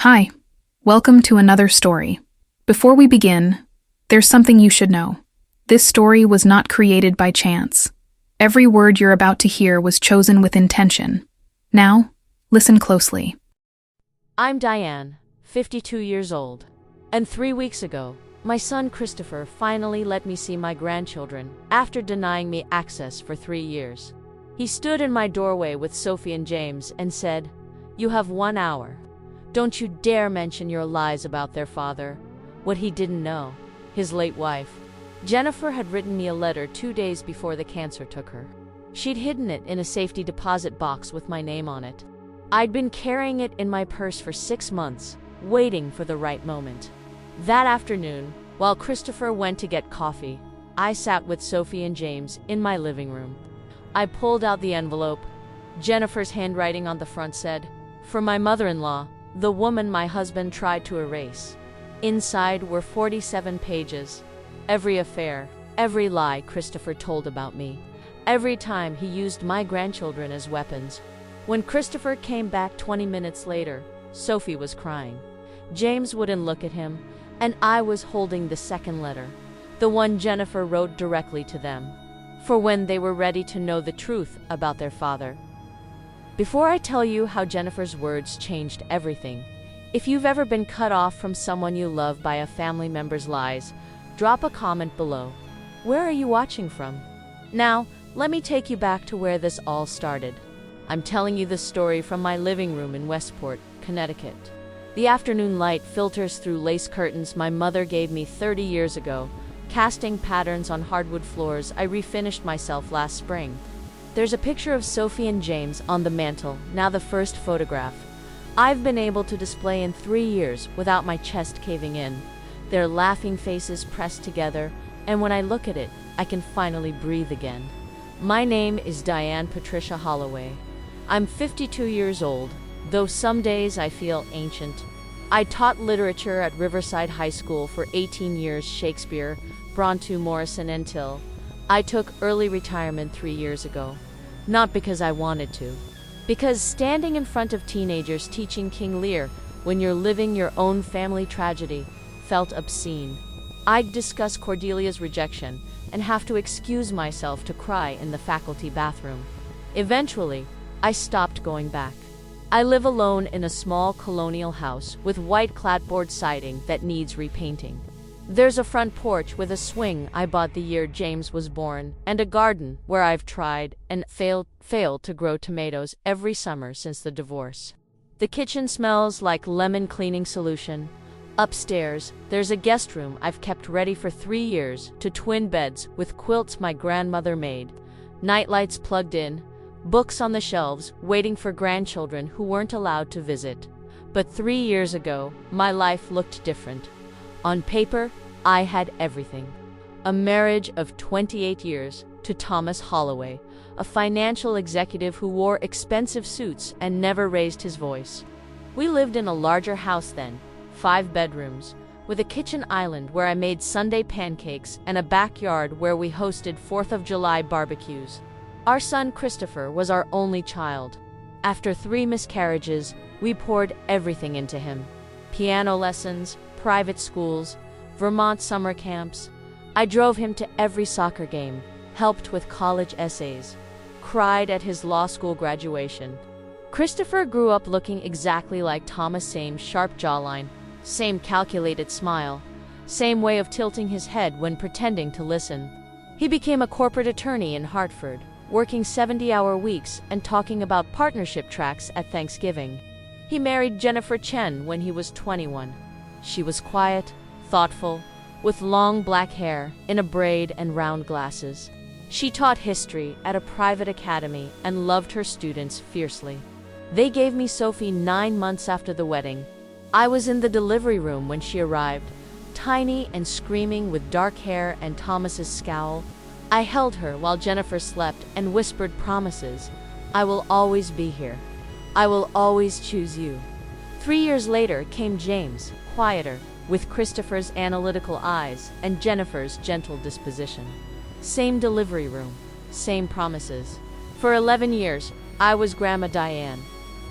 Hi, welcome to another story. Before we begin, there's something you should know. This story was not created by chance. Every word you're about to hear was chosen with intention. Now, listen closely. I'm Diane, 52 years old. And 3 weeks ago, my son Christopher finally let me see my grandchildren after denying me access for 3 years. He stood in my doorway with Sophie and James and said, "You have 1 hour. Don't you dare mention your lies about their father." What he didn't know, his late wife, Jennifer, had written me a letter 2 days before the cancer took her. She'd hidden it in a safety deposit box with my name on it. I'd been carrying it in my purse for 6 months, waiting for the right moment. That afternoon, while Christopher went to get coffee, I sat with Sophie and James in my living room. I pulled out the envelope. Jennifer's handwriting on the front said, "For my mother-in-law, the woman my husband tried to erase." Inside were 47 pages. Every affair, every lie Christopher told about me, every time he used my grandchildren as weapons. When Christopher came back 20 minutes later, Sophie was crying. James wouldn't look at him, and I was holding the second letter, the one Jennifer wrote directly to them, for when they were ready to know the truth about their father. Before I tell you how Jennifer's words changed everything, if you've ever been cut off from someone you love by a family member's lies, drop a comment below. Where are you watching from? Now, let me take you back to where this all started. I'm telling you this story from my living room in Westport, Connecticut. The afternoon light filters through lace curtains my mother gave me 30 years ago, casting patterns on hardwood floors I refinished myself last spring. There's a picture of Sophie and James on the mantle, now the first photograph I've been able to display in 3 years without my chest caving in. Their laughing faces pressed together, and when I look at it, I can finally breathe again. My name is Diane Patricia Holloway. I'm 52 years old, though some days I feel ancient. I taught literature at Riverside High School for 18 years, Shakespeare, Brontë, Morrison, and Till. I took early retirement 3 years ago. Not because I wanted to. Because standing in front of teenagers teaching King Lear when you're living your own family tragedy felt obscene. I'd discuss Cordelia's rejection and have to excuse myself to cry in the faculty bathroom. Eventually, I stopped going back. I live alone in a small colonial house with white clapboard siding that needs repainting. There's a front porch with a swing I bought the year James was born, and a garden where I've tried and failed to grow tomatoes every summer since the divorce. The kitchen smells like lemon cleaning solution. Upstairs, there's a guest room I've kept ready for 3 years, to twin beds with quilts my grandmother made, nightlights plugged in, books on the shelves waiting for grandchildren who weren't allowed to visit. But 3 years ago, my life looked different. On paper, I had everything. A marriage of 28 years to Thomas Holloway, a financial executive who wore expensive suits and never raised his voice. We lived in a larger house then, 5 bedrooms, with a kitchen island where I made Sunday pancakes and a backyard where we hosted 4th of July barbecues. Our son Christopher was our only child. After 3 miscarriages, we poured everything into him. Piano lessons, private schools, Vermont summer camps. I drove him to every soccer game, helped with college essays, cried at his law school graduation. Christopher grew up looking exactly like Thomas, same sharp jawline, same calculated smile, same way of tilting his head when pretending to listen. He became a corporate attorney in Hartford, working 70-hour weeks and talking about partnership tracks at Thanksgiving. He married Jennifer Chen when he was 21. She was quiet, thoughtful, with long black hair in a braid and round glasses. She taught history at a private academy and loved her students fiercely. They gave me Sophie 9 months after the wedding. I was in the delivery room when she arrived, tiny and screaming with dark hair and Thomas's scowl. I held her while Jennifer slept and whispered promises. I will always be here. I will always choose you. 3 years later came James, quieter, with Christopher's analytical eyes and Jennifer's gentle disposition. Same delivery room, same promises. For 11 years, I was Grandma Diane.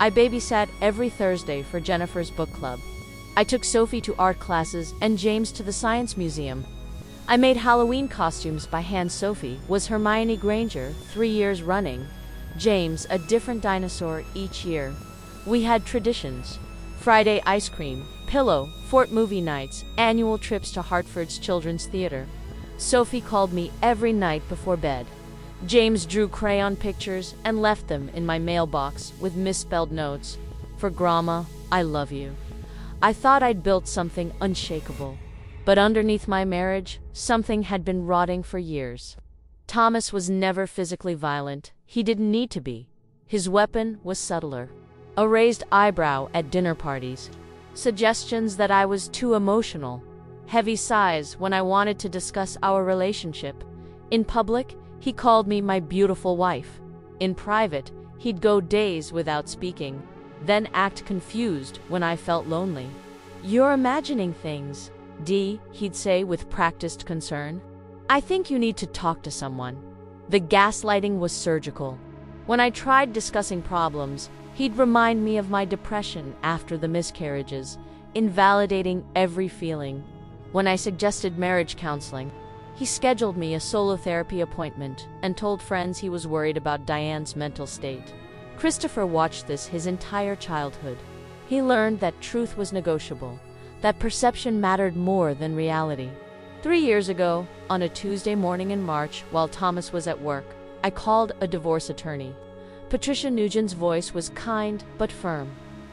I babysat every Thursday for Jennifer's book club. I took Sophie to art classes and James to the science museum. I made Halloween costumes by hand. Sophie was Hermione Granger 3 years running. James, a different dinosaur each year. We had traditions. Friday ice cream, pillow, fort movie nights, annual trips to Hartford's Children's Theater. Sophie called me every night before bed. James drew crayon pictures and left them in my mailbox with misspelled notes. For Grandma, I love you. I thought I'd built something unshakable. But underneath my marriage, something had been rotting for years. Thomas was never physically violent. He didn't need to be. His weapon was subtler. A raised eyebrow at dinner parties. Suggestions that I was too emotional. Heavy sighs when I wanted to discuss our relationship. In public, he called me my beautiful wife. In private, he'd go days without speaking, then act confused when I felt lonely. "You're imagining things, Dee," he'd say with practiced concern. "I think you need to talk to someone." The gaslighting was surgical. When I tried discussing problems, he'd remind me of my depression after the miscarriages, invalidating every feeling. When I suggested marriage counseling, he scheduled me a solo therapy appointment and told friends he was worried about Diane's mental state. Christopher watched this his entire childhood. He learned that truth was negotiable, that perception mattered more than reality. 3 years ago, on a Tuesday morning in March, while Thomas was at work, I called a divorce attorney. Patricia Nugent's voice was kind but firm.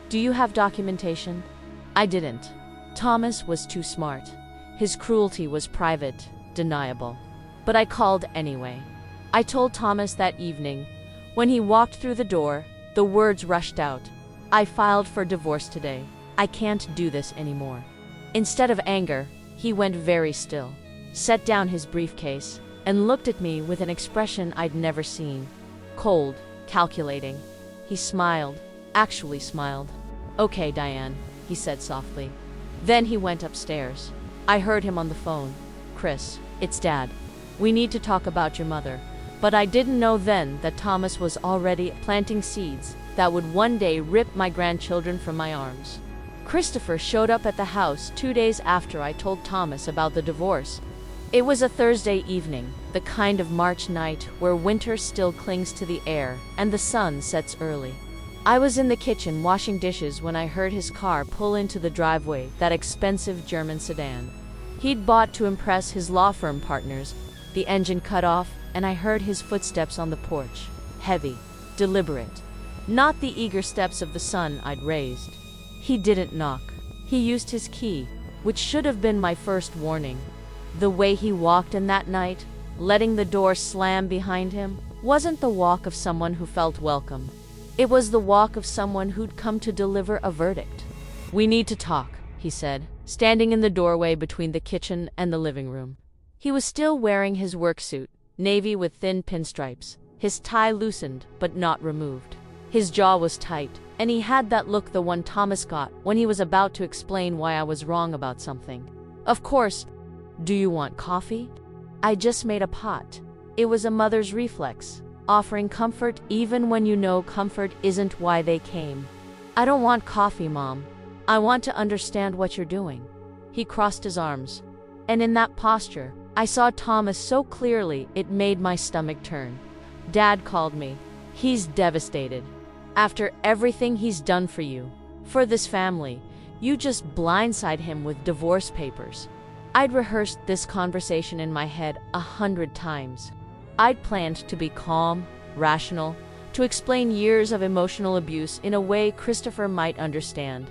"Do you have documentation?" I didn't. Thomas was too smart. His cruelty was private, deniable. But I called anyway. I told Thomas that evening. When he walked through the door, the words rushed out. "I filed for divorce today. I can't do this anymore." Instead of anger, he went very still, set down his briefcase, and looked at me with an expression I'd never seen. Cold, calculating. He smiled, actually smiled. "Okay, Diane," he said softly. Then he went upstairs. I heard him on the phone. "Chris, it's Dad. We need to talk about your mother." But I didn't know then that Thomas was already planting seeds that would one day rip my grandchildren from my arms. Christopher showed up at the house 2 days after I told Thomas about the divorce. It was a Thursday evening, the kind of March night where winter still clings to the air and the sun sets early. I was in the kitchen washing dishes when I heard his car pull into the driveway, that expensive German sedan he'd bought to impress his law firm partners. The engine cut off, and I heard his footsteps on the porch, heavy, deliberate. Not the eager steps of the son I'd raised. He didn't knock. He used his key, which should have been my first warning. The way he walked in that night, letting the door slam behind him, wasn't the walk of someone who felt welcome. It was the walk of someone who'd come to deliver a verdict. "We need to talk," he said, standing in the doorway between the kitchen and the living room. He was still wearing his work suit, navy with thin pinstripes, his tie loosened but not removed. His jaw was tight, and he had that look the one Thomas got when he was about to explain why I was wrong about something. "Of course. Do you want coffee?" I just made a pot. It was a mother's reflex, offering comfort even when you know comfort isn't why they came. "I don't want coffee, Mom. I want to understand what you're doing." He crossed his arms, and in that posture, I saw Thomas so clearly it made my stomach turn. "Dad called me. He's devastated. After everything he's done for you, for this family, you just blindside him with divorce papers." I'd rehearsed this conversation in my head 100 times. I'd planned to be calm, rational, to explain years of emotional abuse in a way Christopher might understand.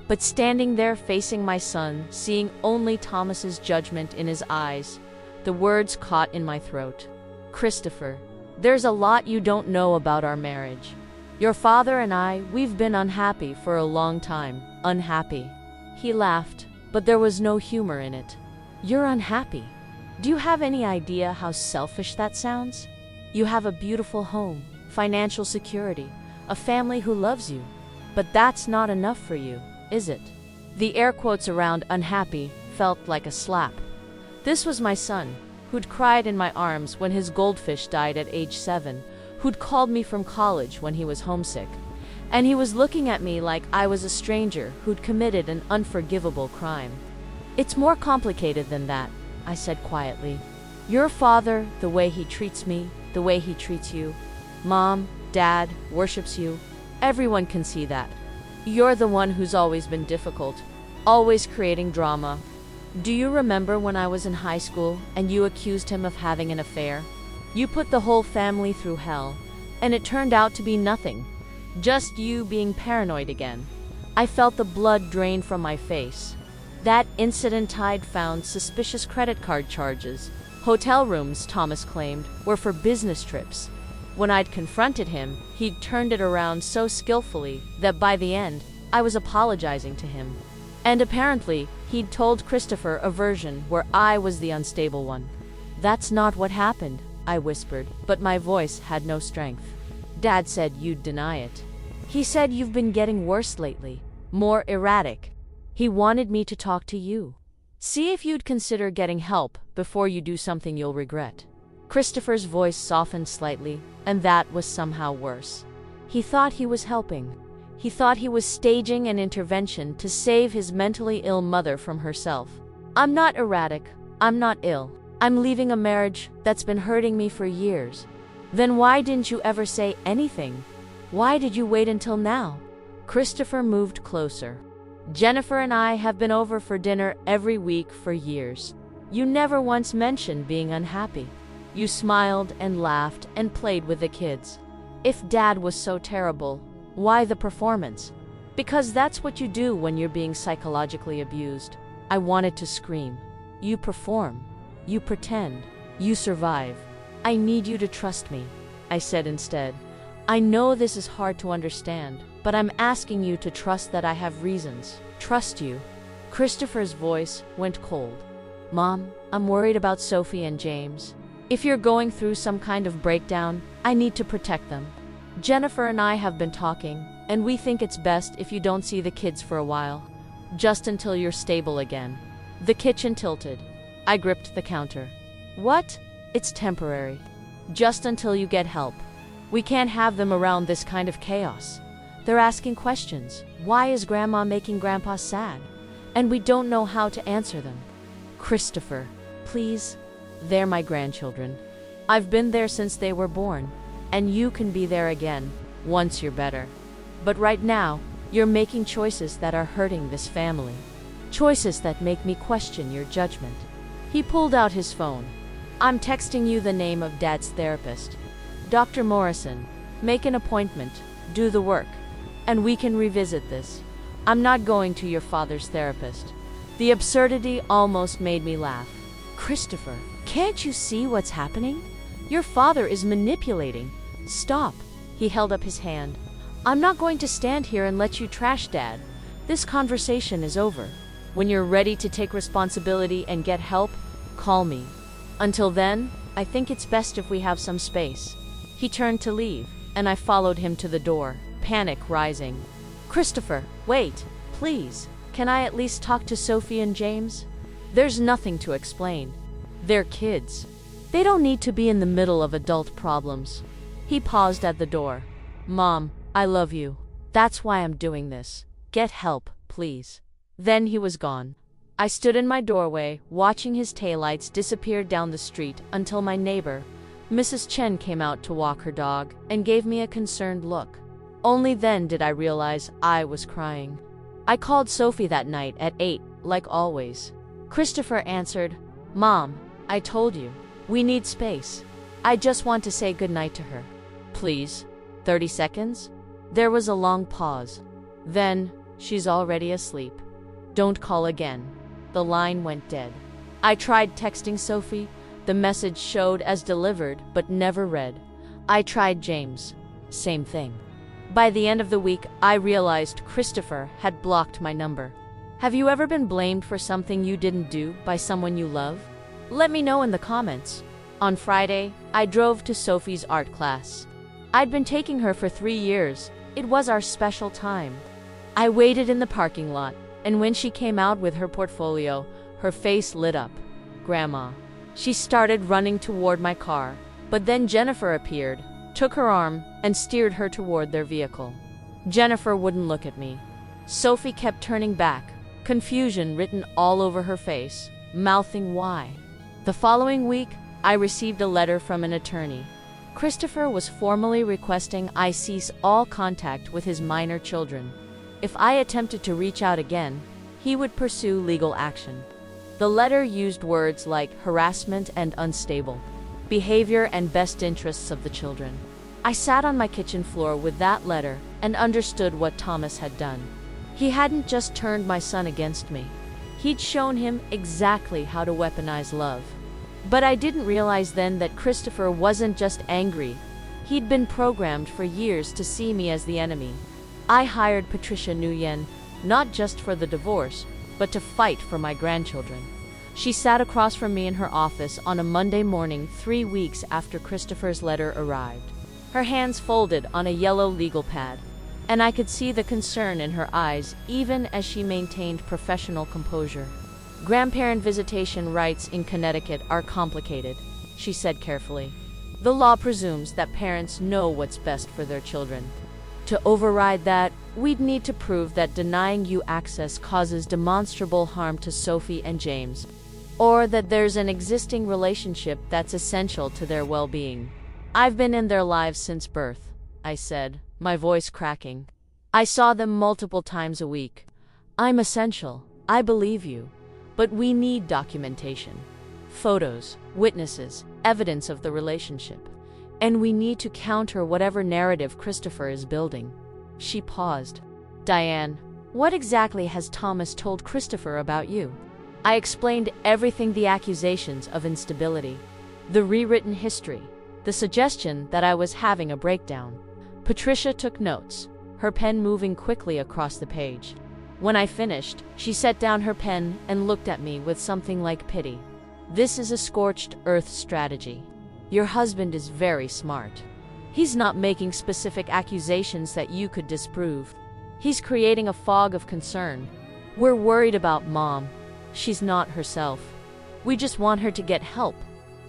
But standing there facing my son, seeing only Thomas's judgment in his eyes, the words caught in my throat. "Christopher, there's a lot you don't know about our marriage. Your father and I, we've been unhappy for a long time. Unhappy." He laughed, but there was no humor in it. "You're unhappy? Do you have any idea how selfish that sounds? You have a beautiful home, financial security, a family who loves you. But that's not enough for you, is it?" The air quotes around unhappy felt like a slap. This was my son, who'd cried in my arms when his goldfish died at age 7, who'd called me from college when he was homesick, and he was looking at me like I was a stranger who'd committed an unforgivable crime. "It's more complicated than that," I said quietly. "Your father, the way he treats me, the way he treats you. Mom, Dad, worships you. Everyone can see that. You're the one who's always been difficult, always creating drama. Do you remember when I was in high school and you accused him of having an affair? You put the whole family through hell, and it turned out to be nothing. Just you being paranoid again." I felt the blood drain from my face. That incident I'd found suspicious credit card charges. Hotel rooms, Thomas claimed, were for business trips. When I'd confronted him, he'd turned it around so skillfully that by the end, I was apologizing to him. And apparently, he'd told Christopher a version where I was the unstable one. "That's not what happened," I whispered, but my voice had no strength. "Dad said you'd deny it. He said you've been getting worse lately, more erratic. He wanted me to talk to you. See if you'd consider getting help before you do something you'll regret." Christopher's voice softened slightly, and that was somehow worse. He thought he was helping. He thought he was staging an intervention to save his mentally ill mother from herself. "I'm not erratic. I'm not ill. I'm leaving a marriage that's been hurting me for years." "Then why didn't you ever say anything? Why did you wait until now?" Christopher moved closer. "Jennifer and I have been over for dinner every week for years. You never once mentioned being unhappy. You smiled and laughed and played with the kids. If Dad was so terrible, why the performance? Because that's what you do when you're being psychologically abused." I wanted to scream. "You perform. You pretend. You survive. I need you to trust me," I said instead. "I know this is hard to understand, but I'm asking you to trust that I have reasons. Trust you." Christopher's voice went cold. "Mom, I'm worried about Sophie and James. If you're going through some kind of breakdown, I need to protect them. Jennifer and I have been talking, and we think it's best if you don't see the kids for a while. Just until you're stable again." The kitchen tilted. I gripped the counter. "What? It's temporary. Just until you get help. We can't have them around this kind of chaos. They're asking questions. Why is Grandma making Grandpa sad? And we don't know how to answer them." "Christopher, please. They're my grandchildren. I've been there since they were born, and you can be there again once you're better. But right now, you're making choices that are hurting this family. Choices that make me question your judgment." He pulled out his phone. "I'm texting you the name of Dad's therapist. Dr. Morrison. Make an appointment, do the work, and we can revisit this. I'm not going to your father's therapist." The absurdity almost made me laugh. "Christopher, can't you see what's happening? Your father is manipulating. Stop." He held up his hand. "I'm not going to stand here and let you trash Dad. This conversation is over. When you're ready to take responsibility and get help, call me. Until then, I think it's best if we have some space." He turned to leave, and I followed him to the door, panic rising. "Christopher, wait, please. Can I at least talk to Sophie and James? There's nothing to explain. They're kids. They don't need to be in the middle of adult problems." He paused at the door. "Mom, I love you. That's why I'm doing this. Get help, please." Then he was gone. I stood in my doorway, watching his taillights disappear down the street until my neighbor, Mrs. Chen, came out to walk her dog and gave me a concerned look. Only then did I realize I was crying. I called Sophie that night at 8, like always. Christopher answered, "Mom, I told you. We need space. I just want to say goodnight to her." "Please." 30 seconds? There was a long pause. Then, "She's already asleep. Don't call again." The line went dead. I tried texting Sophie. The message showed as delivered, but never read. I tried James. Same thing. By the end of the week, I realized Christopher had blocked my number. Have you ever been blamed for something you didn't do by someone you love? Let me know in the comments. On Friday, I drove to Sophie's art class. I'd been taking her for 3 years. It was our special time. I waited in the parking lot, and when she came out with her portfolio, her face lit up. "Grandma." She started running toward my car, but then Jennifer appeared, took her arm, and steered her toward their vehicle. Jennifer wouldn't look at me. Sophie kept turning back, confusion written all over her face, mouthing why. The following week, I received a letter from an attorney. Christopher was formally requesting I cease all contact with his minor children. If I attempted to reach out again, he would pursue legal action. The letter used words like harassment and unstable behavior and best interests of the children. I sat on my kitchen floor with that letter and understood what Thomas had done. He hadn't just turned my son against me. He'd shown him exactly how to weaponize love. But I didn't realize then that Christopher wasn't just angry. He'd been programmed for years to see me as the enemy. I hired Patricia Nguyen, not just for the divorce, but to fight for my grandchildren. She sat across from me in her office on a Monday morning 3 weeks after Christopher's letter arrived. Her hands folded on a yellow legal pad, and I could see the concern in her eyes even as she maintained professional composure. Grandparent visitation rights in Connecticut are complicated, she said carefully. The law presumes that parents know what's best for their children. To override that, we'd need to prove that denying you access causes demonstrable harm to Sophie and James, or that there's an existing relationship that's essential to their well-being. I've been in their lives since birth, I said, my voice cracking. I saw them multiple times a week. I'm essential, I believe you, but we need documentation. Photos, witnesses, evidence of the relationship. And we need to counter whatever narrative Christopher is building. She paused. Diane, what exactly has Thomas told Christopher about you? I explained everything, the accusations of instability, the rewritten history, the suggestion that I was having a breakdown. Patricia took notes, her pen moving quickly across the page. When I finished, she set down her pen and looked at me with something like pity. This is a scorched earth strategy. Your husband is very smart. He's not making specific accusations that you could disprove. He's creating a fog of concern. We're worried about Mom. She's not herself. We just want her to get help.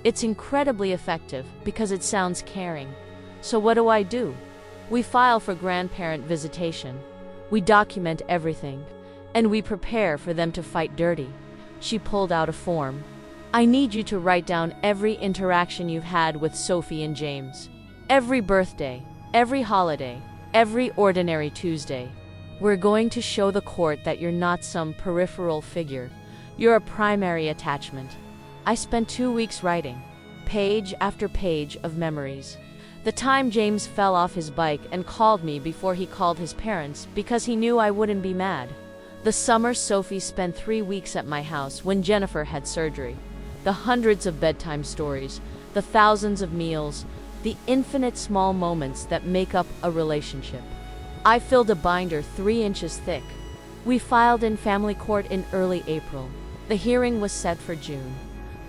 It's incredibly effective because it sounds caring. So what do? We file for grandparent visitation. We document everything. And we prepare for them to fight dirty. She pulled out a form. I need you to write down every interaction you've had with Sophie and James. Every birthday, every holiday, every ordinary Tuesday. We're going to show the court that you're not some peripheral figure. You're a primary attachment. I spent 2 weeks writing, page after page of memories. The time James fell off his bike and called me before he called his parents because he knew I wouldn't be mad. The summer Sophie spent 3 weeks at my house when Jennifer had surgery. The hundreds of bedtime stories, the thousands of meals, the infinite small moments that make up a relationship. I filled a binder 3 inches thick. We filed in family court in early April. The hearing was set for June.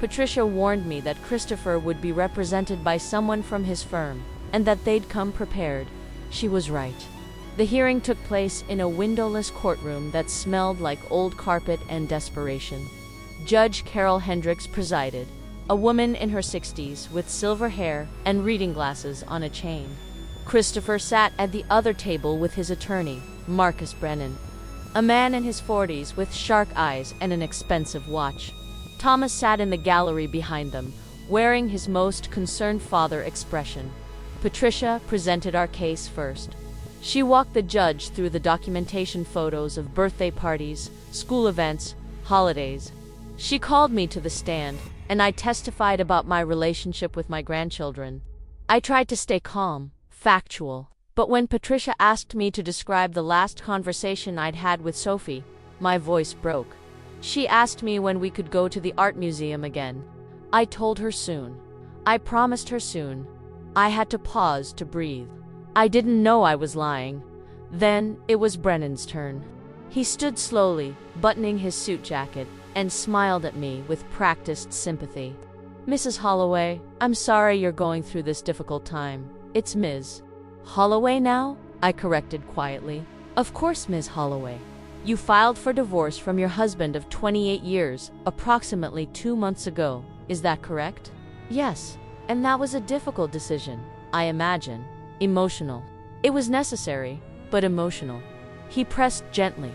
Patricia warned me that Christopher would be represented by someone from his firm, and that they'd come prepared. She was right. The hearing took place in a windowless courtroom that smelled like old carpet and desperation. Judge Carol Hendricks presided, a woman in her 60s with silver hair and reading glasses on a chain. Christopher sat at the other table with his attorney, Marcus Brennan, a man in his 40s with shark eyes and an expensive watch. Thomas sat in the gallery behind them, wearing his most concerned father expression. Patricia presented our case first. She walked the judge through the documentation, photos of birthday parties, school events, holidays. She called me to the stand, and I testified about my relationship with my grandchildren. I tried to stay calm, factual, but when Patricia asked me to describe the last conversation I'd had with Sophie, my voice broke. She asked me when we could go to the art museum again. I told her soon. I promised her soon. I had to pause to breathe. I didn't know I was lying. Then it was Brennan's turn. He stood slowly, buttoning his suit jacket, and smiled at me with practiced sympathy. Mrs. Holloway, I'm sorry you're going through this difficult time. It's Ms. Holloway now? I corrected quietly. Of course, Ms. Holloway. You filed for divorce from your husband of 28 years, approximately 2 months ago. Is that correct? Yes, and that was a difficult decision, I imagine. Emotional. It was necessary. but emotional. He pressed gently.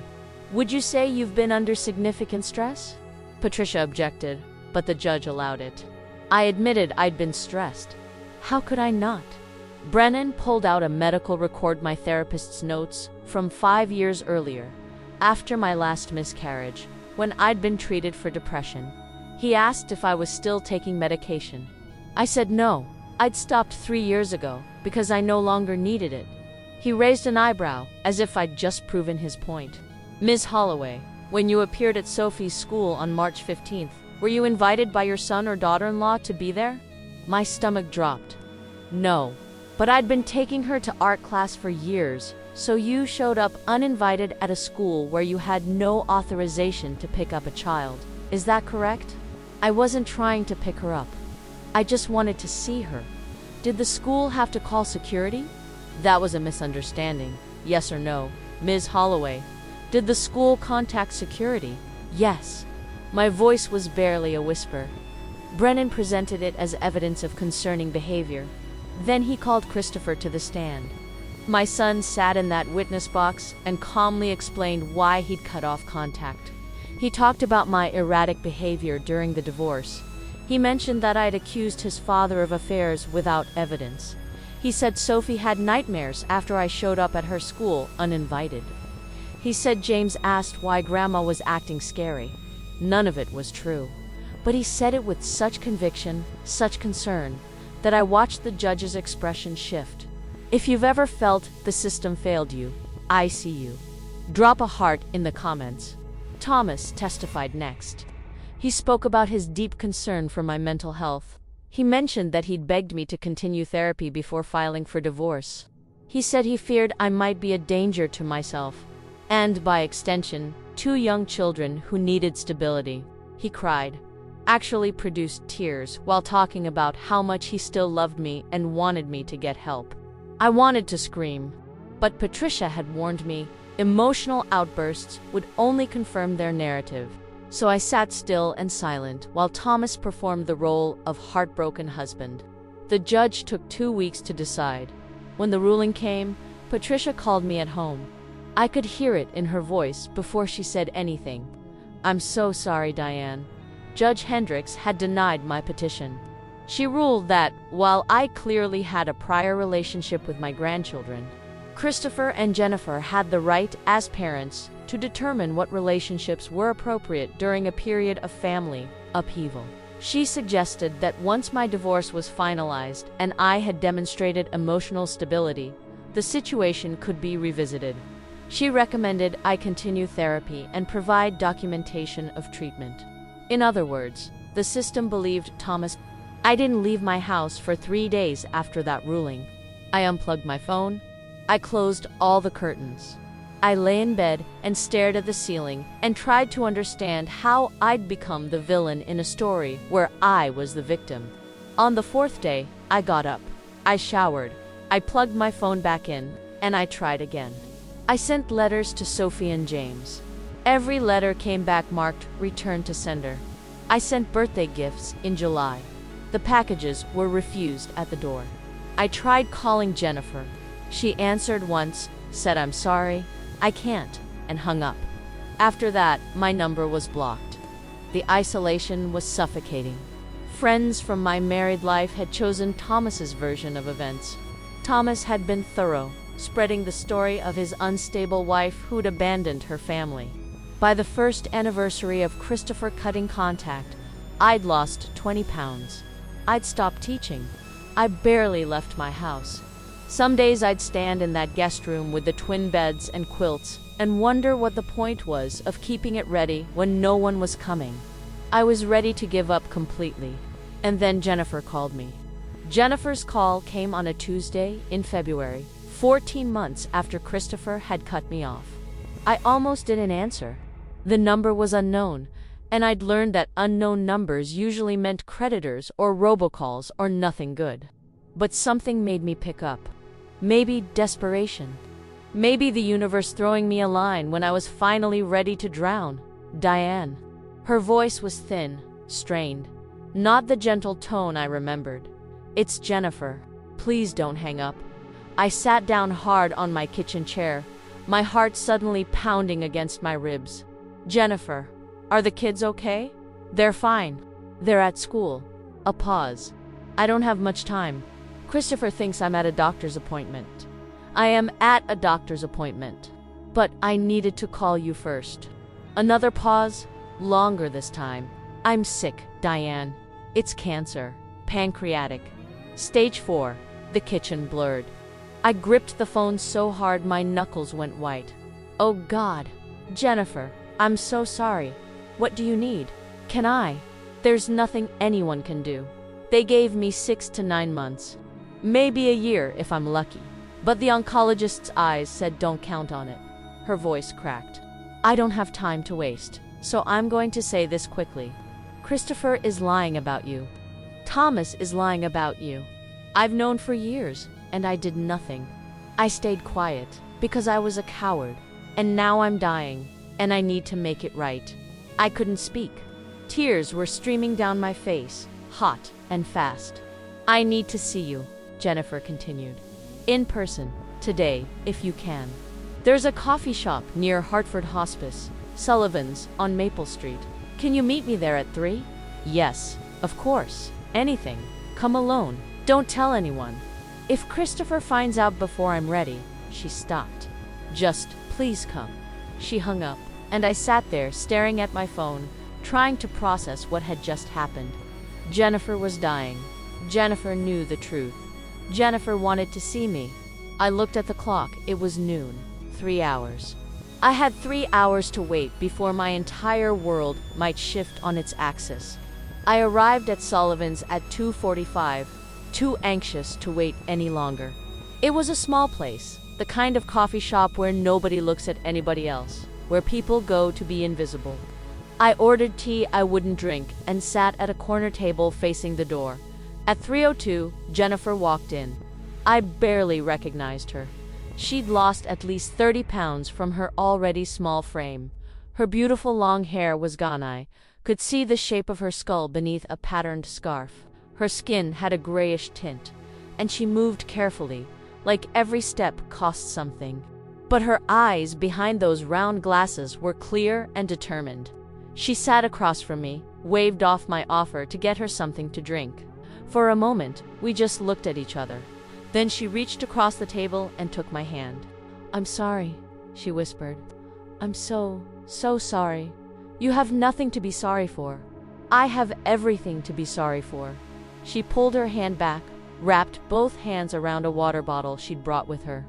"Would you say you've been under significant stress?" Patricia objected, but the judge allowed it. I admitted I'd been stressed. How could I not? Brennan pulled out a medical record, my therapist's notes from 5 years earlier, after my last miscarriage, when I'd been treated for depression. He asked if I was still taking medication. I said no, I'd stopped 3 years ago because I no longer needed it. He raised an eyebrow, as if I'd just proven his point. "Ms. Holloway, when you appeared at Sophie's school on March 15th, were you invited by your son or daughter-in-law to be there?" My stomach dropped. "No, but I'd been taking her to art class for years, so you showed up uninvited at a school where you had no authorization to pick up a child. Is that correct?" I wasn't trying to pick her up. I just wanted to see her. Did the school have to call security? That was a misunderstanding. Yes or no, Ms. Holloway? Did the school contact security? Yes. My voice was barely a whisper. Brennan presented it as evidence of concerning behavior. Then he called Christopher to the stand. My son sat in that witness box and calmly explained why he'd cut off contact. He talked about my erratic behavior during the divorce. He mentioned that I'd accused his father of affairs without evidence. He said Sophie had nightmares after I showed up at her school uninvited. He said James asked why Grandma was acting scary. None of it was true. But he said it with such conviction, such concern, that I watched the judge's expression shift. If you've ever felt the system failed you, I see you. Drop a heart in the comments. Thomas testified next. He spoke about his deep concern for my mental health. He mentioned that he'd begged me to continue therapy before filing for divorce. He said he feared I might be a danger to myself, and by extension, 2 young children who needed stability. He cried, actually produced tears while talking about how much he still loved me and wanted me to get help. I wanted to scream, but Patricia had warned me emotional outbursts would only confirm their narrative. So I sat still and silent while Thomas performed the role of heartbroken husband. The judge took 2 weeks to decide. When the ruling came, Patricia called me at home. I could hear it in her voice before she said anything. "I'm so sorry, Diane. Judge Hendricks had denied my petition. She ruled that, while I clearly had a prior relationship with my grandchildren, Christopher and Jennifer had the right, as parents, to determine what relationships were appropriate during a period of family upheaval. She suggested that once my divorce was finalized and I had demonstrated emotional stability, the situation could be revisited. She recommended I continue therapy and provide documentation of treatment. In other words, the system believed Thomas. I didn't leave my house for 3 days after that ruling. I unplugged my phone. I closed all the curtains. I lay in bed and stared at the ceiling and tried to understand how I'd become the villain in a story where I was the victim. On the 4th day, I got up. I showered. I plugged my phone back in, and I tried again. I sent letters to Sophie and James. Every letter came back marked "Return to sender." I sent birthday gifts in July. The packages were refused at the door. I tried calling Jennifer. She answered once, said "I'm sorry, I can't," and hung up. After that, my number was blocked. The isolation was suffocating. Friends from my married life had chosen Thomas's version of events. Thomas had been thorough, spreading the story of his unstable wife who'd abandoned her family. By the 1st anniversary of Christopher cutting contact, I'd lost 20 pounds. I'd stopped teaching. I barely left my house. Some days I'd stand in that guest room with the twin beds and quilts and wonder what the point was of keeping it ready when no one was coming. I was ready to give up completely. And then Jennifer called me. Jennifer's call came on a Tuesday in February, 14 months after Christopher had cut me off. I almost didn't answer. The number was unknown, and I'd learned that unknown numbers usually meant creditors or robocalls or nothing good. But something made me pick up. Maybe desperation. Maybe the universe throwing me a line when I was finally ready to drown. Diane. Her voice was thin, strained, not the gentle tone I remembered. "It's Jennifer. Please don't hang up. I sat down hard on my kitchen chair, my heart suddenly pounding against my ribs. Jennifer, are the kids okay? They're fine. They're at school. A pause. I don't have much time. Christopher thinks I'm at a doctor's appointment. I am at a doctor's appointment. But I needed to call you first. Another pause, longer this time. I'm sick, Diane. It's cancer. Pancreatic. Stage 4. The kitchen blurred. I gripped the phone so hard my knuckles went white. Oh God. Jennifer, I'm so sorry. What do you need? Can I? There's nothing anyone can do. They gave me 6 to 9 months. Maybe a year if I'm lucky. But the oncologist's eyes said don't count on it. Her voice cracked. I don't have time to waste, so I'm going to say this quickly. Christopher is lying about you. Thomas is lying about you. I've known for years, and I did nothing. I stayed quiet because I was a coward, and now I'm dying, and I need to make it right. I couldn't speak. Tears were streaming down my face, hot and fast. I need to see you, Jennifer continued. In person, today, if you can. There's a coffee shop near Hartford Hospice, Sullivan's, on Maple Street. Can you meet me there at 3? Yes, of course. Anything. Come alone. Don't tell anyone. If Christopher finds out before I'm ready, she stopped. Just, please come. She hung up, and I sat there staring at my phone, trying to process what had just happened. Jennifer was dying. Jennifer knew the truth. Jennifer wanted to see me. I looked at the clock. It was noon. 3 hours. I had 3 hours to wait before my entire world might shift on its axis. I arrived at Sullivan's at 2:45, too anxious to wait any longer. It was a small place, the kind of coffee shop where nobody looks at anybody else, where people go to be invisible. I ordered tea I wouldn't drink and sat at a corner table facing the door. At 3:02, Jennifer walked in. I barely recognized her. She'd lost at least 30 pounds from her already small frame. Her beautiful long hair was gone. I could see the shape of her skull beneath a patterned scarf. Her skin had a grayish tint, and she moved carefully, like every step cost something. But her eyes behind those round glasses were clear and determined. She sat across from me, waved off my offer to get her something to drink. For a moment, we just looked at each other. Then she reached across the table and took my hand. I'm sorry, she whispered. I'm so sorry. You have nothing to be sorry for. I have everything to be sorry for. She pulled her hand back, wrapped both hands around a water bottle she'd brought with her.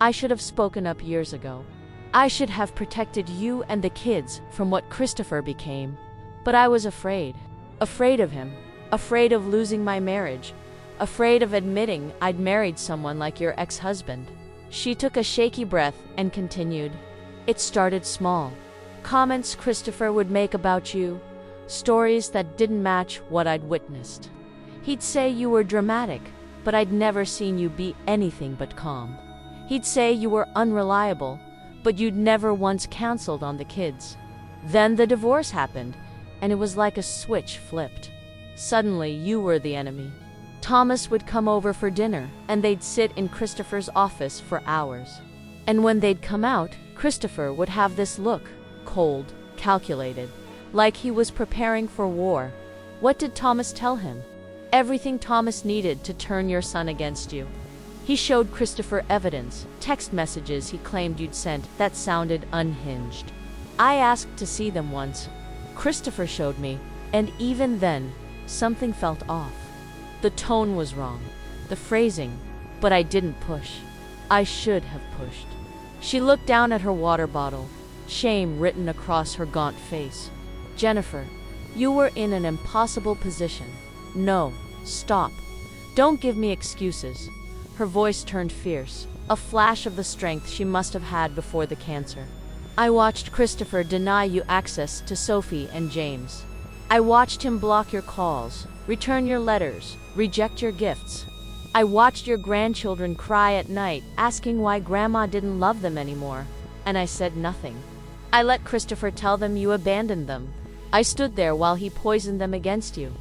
I should have spoken up years ago. I should have protected you and the kids from what Christopher became. But I was afraid. Afraid of him. Afraid of losing my marriage. Afraid of admitting I'd married someone like your ex-husband. She took a shaky breath and continued. It started small. Comments Christopher would make about you. Stories that didn't match what I'd witnessed. He'd say you were dramatic, but I'd never seen you be anything but calm. He'd say you were unreliable, but you'd never once canceled on the kids. Then the divorce happened, and it was like a switch flipped. Suddenly, you were the enemy. Thomas would come over for dinner, and they'd sit in Christopher's office for hours. And when they'd come out, Christopher would have this look, cold, calculated, like he was preparing for war. What did Thomas tell him? Everything Thomas needed to turn your son against you. He showed Christopher evidence, text messages he claimed you'd sent that sounded unhinged. I asked to see them once. Christopher showed me, and even then, something felt off. The tone was wrong, the phrasing, but I didn't push. I should have pushed. She looked down at her water bottle, shame written across her gaunt face. Jennifer, you were in an impossible position. No, stop. Don't give me excuses. Her voice turned fierce, a flash of the strength she must have had before the cancer. I watched Christopher deny you access to Sophie and James. I watched him block your calls, return your letters, reject your gifts. I watched your grandchildren cry at night, asking why Grandma didn't love them anymore, and I said nothing. I let Christopher tell them you abandoned them. I stood there while he poisoned them against you.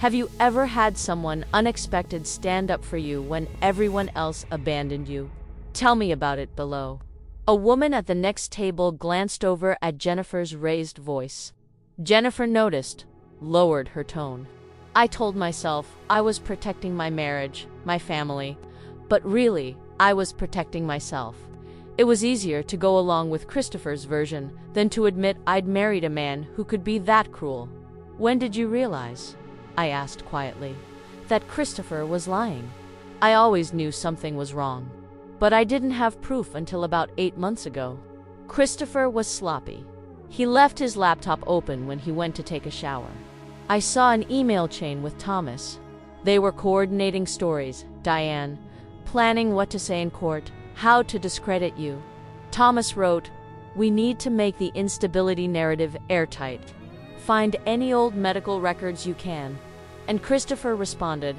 Have you ever had someone unexpected stand up for you when everyone else abandoned you? Tell me about it below. A woman at the next table glanced over at Jennifer's raised voice. Jennifer noticed, lowered her tone. I told myself I was protecting my marriage, my family, but really, I was protecting myself. It was easier to go along with Christopher's version than to admit I'd married a man who could be that cruel. When did you realize, I asked quietly, that Christopher was lying? I always knew something was wrong, but I didn't have proof until about 8 months ago. Christopher was sloppy. He left his laptop open when he went to take a shower. I saw an email chain with Thomas. They were coordinating stories, Diane, planning what to say in court, how to discredit you. Thomas wrote, "We need to make the instability narrative airtight. Find any old medical records you can." And Christopher responded,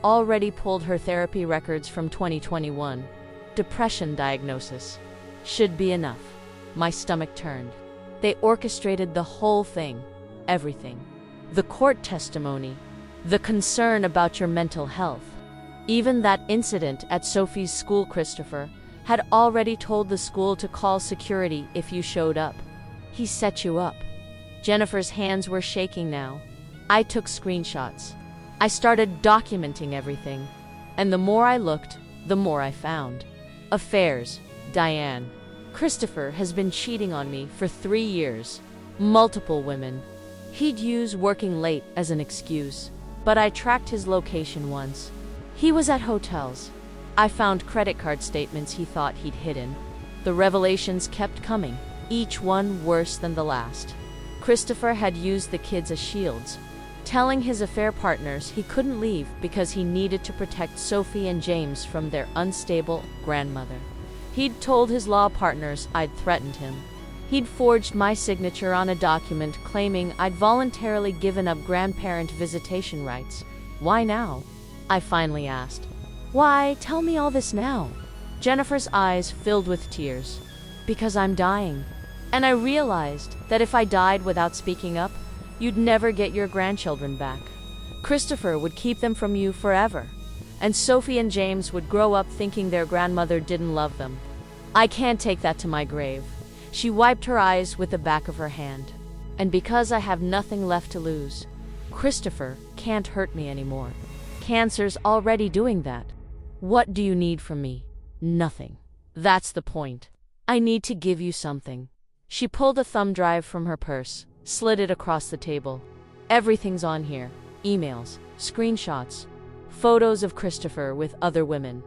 "Already pulled her therapy records from 2021. Depression diagnosis. Should be enough." My stomach turned. They orchestrated the whole thing, everything. The court testimony, the concern about your mental health. Even that incident at Sophie's school, Christopher had already told the school to call security if you showed up. He set you up. Jennifer's hands were shaking now. I took screenshots. I started documenting everything. And the more I looked, the more I found. Affairs, Diane. Christopher has been cheating on me for 3 years. Multiple women. He'd use working late as an excuse, but I tracked his location once. He was at hotels. I found credit card statements he thought he'd hidden. The revelations kept coming, each one worse than the last. Christopher had used the kids as shields, telling his affair partners he couldn't leave because he needed to protect Sophie and James from their unstable grandmother. He'd told his law partners I'd threatened him. He'd forged my signature on a document claiming I'd voluntarily given up grandparent visitation rights. Why now? I finally asked. Why, tell me all this now? Jennifer's eyes filled with tears. Because I'm dying. And I realized that if I died without speaking up, you'd never get your grandchildren back. Christopher would keep them from you forever. And Sophie and James would grow up thinking their grandmother didn't love them. I can't take that to my grave. She wiped her eyes with the back of her hand. And because I have nothing left to lose, Christopher can't hurt me anymore. Cancer's already doing that. What do you need from me? Nothing. That's the point. I need to give you something. She pulled a thumb drive from her purse, slid it across the table. Everything's on here. Emails, screenshots, photos of Christopher with other women,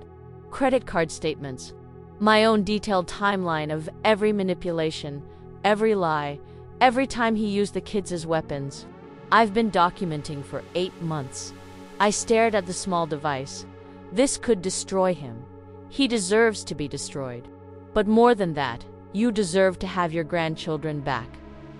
credit card statements, my own detailed timeline of every manipulation, every lie, every time he used the kids as weapons. I've been documenting for 8 months. I stared at the small device. This could destroy him. He deserves to be destroyed. But more than that, you deserve to have your grandchildren back.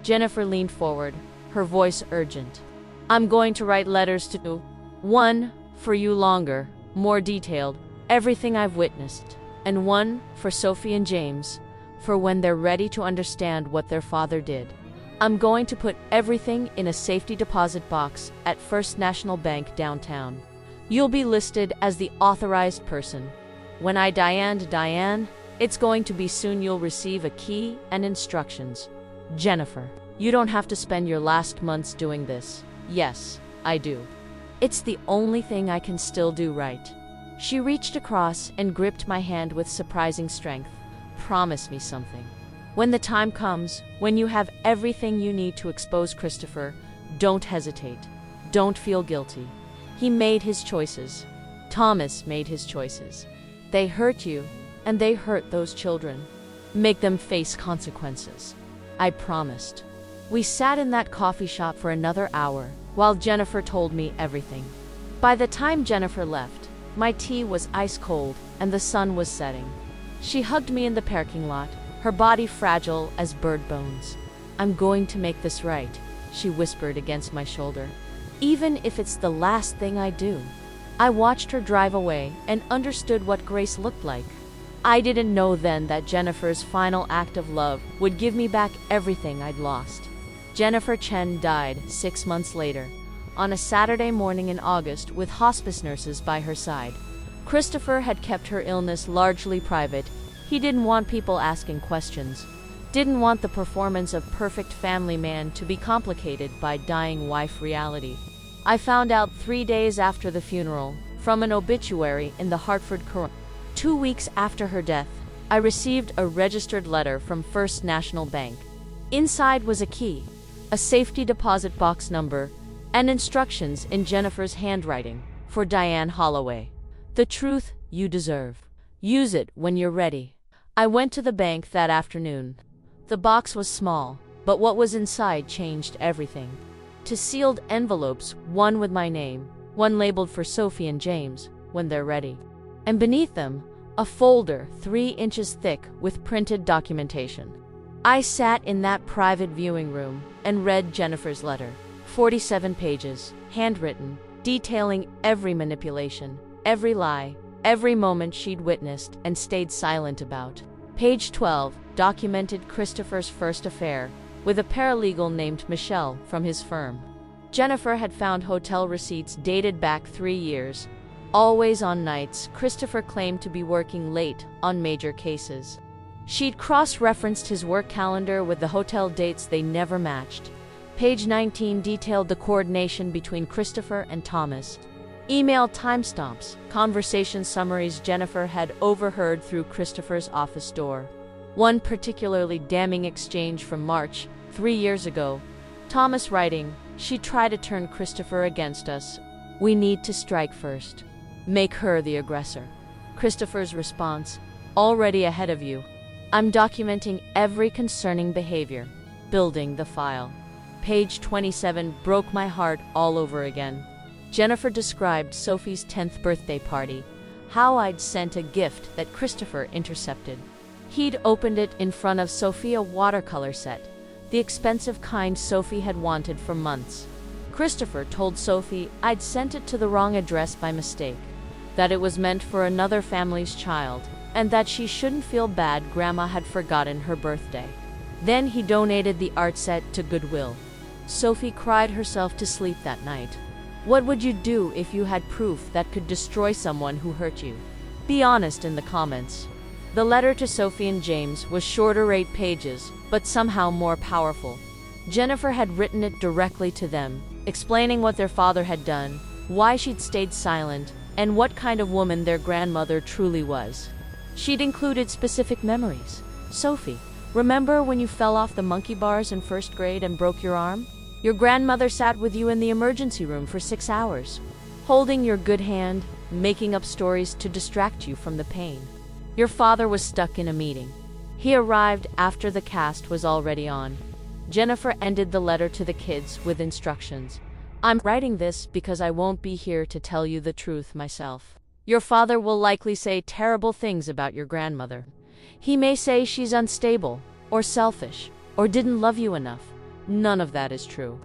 Jennifer leaned forward, her voice urgent. I'm going to write letters to one for you longer, more detailed, everything I've witnessed, and one for Sophie and James, for when they're ready to understand what their father did. I'm going to put everything in a safety deposit box at First National Bank downtown. You'll be listed as the authorized person. When I Diane, it's going to be soon. You'll receive a key and instructions. Jennifer, you don't have to spend your last months doing this. Yes, I do. It's the only thing I can still do right. She reached across and gripped my hand with surprising strength. Promise me something. When the time comes, when you have everything you need to expose Christopher, don't hesitate. Don't feel guilty. He made his choices. Thomas made his choices. They hurt you, and they hurt those children. Make them face consequences. I promised. We sat in that coffee shop for another hour, while Jennifer told me everything. By the time Jennifer left, my tea was ice cold, and the sun was setting. She hugged me in the parking lot, her body fragile as bird bones. I'm going to make this right, she whispered against my shoulder. Even if it's the last thing I do. I watched her drive away and understood what grace looked like. I didn't know then that Jennifer's final act of love would give me back everything I'd lost. Jennifer Chen died 6 months later, on a Saturday morning in August with hospice nurses by her side. Christopher had kept her illness largely private. He didn't want people asking questions. Didn't want the performance of perfect family man to be complicated by dying wife reality. I found out 3 days after the funeral, from an obituary in the Hartford Courant. 2 weeks after her death, I received a registered letter from First National Bank. Inside was a key, a safety deposit box number, and instructions in Jennifer's handwriting for Diane Holloway. The truth you deserve. Use it when you're ready. I went to the bank that afternoon. The box was small, but what was inside changed everything. Two sealed envelopes, one with my name, one labeled for Sophie and James, when they're ready. And beneath them, a folder 3 inches thick with printed documentation. I sat in that private viewing room and read Jennifer's letter. 47 pages, handwritten, detailing every manipulation, every lie, every moment she'd witnessed and stayed silent about. Page 12 documented Christopher's first affair with a paralegal named Michelle from his firm. Jennifer had found hotel receipts dated back 3 years. Always on nights, Christopher claimed to be working late on major cases. She'd cross-referenced his work calendar with the hotel dates they never matched. Page 19 detailed the coordination between Christopher and Thomas. Email timestamps, conversation summaries Jennifer had overheard through Christopher's office door. One particularly damning exchange from March, 3 years ago. Thomas writing, "She tried to turn Christopher against us. We need to strike first. Make her the aggressor." Christopher's response, "Already ahead of you. I'm documenting every concerning behavior. Building the file." Page 27 broke my heart all over again. Jennifer described Sophie's 10th birthday party, how I'd sent a gift that Christopher intercepted. He'd opened it in front of Sophie, a watercolor set, the expensive kind Sophie had wanted for months. Christopher told Sophie I'd sent it to the wrong address by mistake, that it was meant for another family's child, and that she shouldn't feel bad Grandma had forgotten her birthday. Then he donated the art set to Goodwill. Sophie cried herself to sleep that night. What would you do if you had proof that could destroy someone who hurt you? Be honest in the comments. The letter to Sophie and James was shorter, 8 pages, but somehow more powerful. Jennifer had written it directly to them, explaining what their father had done, why she'd stayed silent, and what kind of woman their grandmother truly was. She'd included specific memories. "Sophie, remember when you fell off the monkey bars in 1st grade and broke your arm? Your grandmother sat with you in the emergency room for 6 hours, holding your good hand, making up stories to distract you from the pain. Your father was stuck in a meeting. He arrived after the cast was already on." Jennifer ended the letter to the kids with instructions. "I'm writing this because I won't be here to tell you the truth myself. Your father will likely say terrible things about your grandmother. He may say she's unstable, or selfish, or didn't love you enough. None of that is true.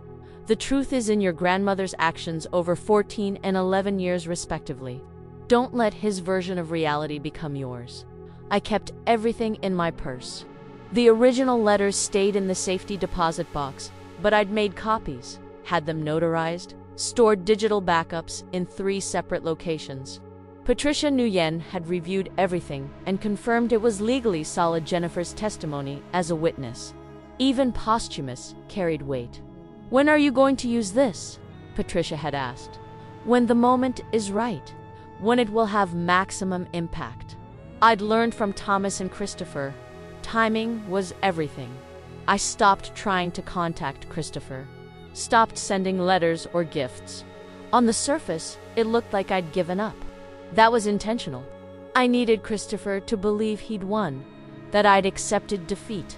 The truth is in your grandmother's actions over 14 and 11 years respectively. Don't let his version of reality become yours. I kept everything in my purse. The original letters stayed in the safety deposit box, but I'd made copies, had them notarized, stored digital backups in 3 separate locations. Patricia Nguyen had reviewed everything and confirmed it was legally solid. Jennifer's testimony as a witness, even posthumous, carried weight. "When are you going to use this?" Patricia had asked. "When the moment is right. When it will have maximum impact." I'd learned from Thomas and Christopher. Timing was everything. I stopped trying to contact Christopher. Stopped sending letters or gifts. On the surface, it looked like I'd given up. That was intentional. I needed Christopher to believe he'd won, that I'd accepted defeat,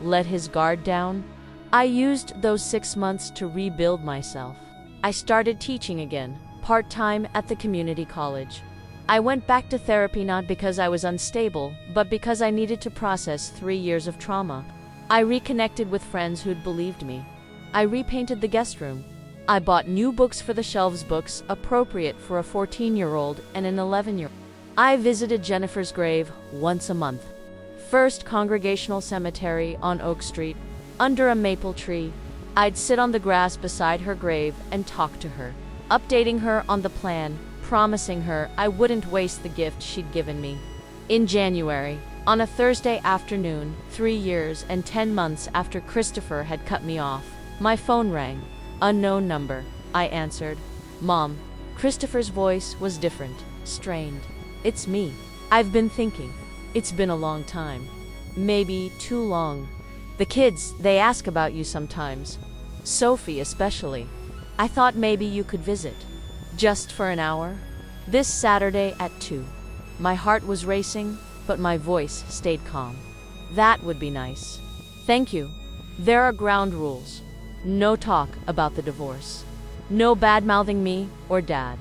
let his guard down. I used those 6 months to rebuild myself. I started teaching again, part-time at the community college. I went back to therapy not because I was unstable, but because I needed to process 3 years of trauma. I reconnected with friends who'd believed me. I repainted the guest room. I bought new books for the shelves, books appropriate for a 14-year-old and an 11-year-old. I visited Jennifer's grave once a month. First Congregational Cemetery on Oak Street, under a maple tree. I'd sit on the grass beside her grave and talk to her, updating her on the plan, promising her I wouldn't waste the gift she'd given me. In January, on a Thursday afternoon, 3 years and 10 months after Christopher had cut me off, my phone rang. Unknown number. I answered. Mom. Christopher's voice was different, strained. It's me. I've been thinking. It's been a long time. Maybe too long. The kids, they ask about you sometimes. Sophie especially. I thought maybe you could visit. Just for an hour? This Saturday at 2. My heart was racing, but my voice stayed calm. That would be nice. Thank you. There are ground rules. No talk about the divorce. No bad-mouthing me or Dad.